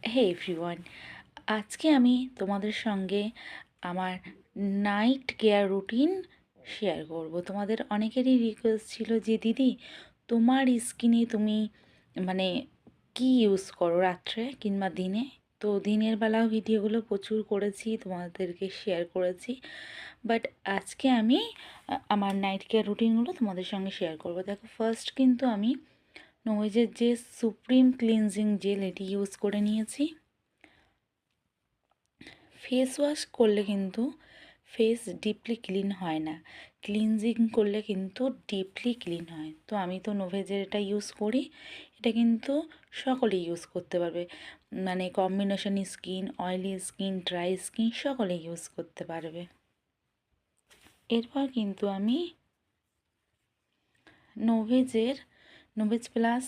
হে everyone, আজকে আমি তোমাদের সঙ্গে আমার নাইট কেয়ার রুটিন শেয়ার করব। তোমাদের অনেকেরই রিকোয়েস্ট ছিল যে দিদি তোমার স্কিনে তুমি মানে কি ইউজ করো রাত্রে কিংবা দিনে। তো দিনের বেলাও ভিডিওগুলো প্রচুর করেছি, তোমাদেরকে শেয়ার করেছি। বাট আজকে আমি আমার নাইট কেয়ার রুটিনগুলো তোমাদের সঙ্গে শেয়ার করব। দেখো, ফার্স্ট কিন্তু আমি নোয়েজের যে সুপ্রিম ক্লিনজিং জেল এটি ইউজ করে নিয়েছি। ফেস ওয়াশ করলে কিন্তু ফেস ডিপলি ক্লিন হয় না, ক্লিনজিং করলে কিন্তু ডিপলি ক্লিন হয়। তো আমি তো নোভেজের এটা ইউজ করি, এটা কিন্তু সকলেই ইউজ করতে পারবে, মানে combination skin, oily skin, dry skin সকলে ইউজ করতে পারবে। এরপর কিন্তু আমি নোভেজ plus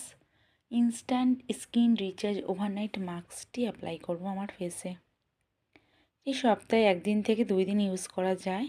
instant skin recharge overnight মাস্কটি অ্যাপ্লাই করব আমার ফেসে। এই সপ্তাহে 1 দিন থেকে 2 দিন ইউজ করা যায়।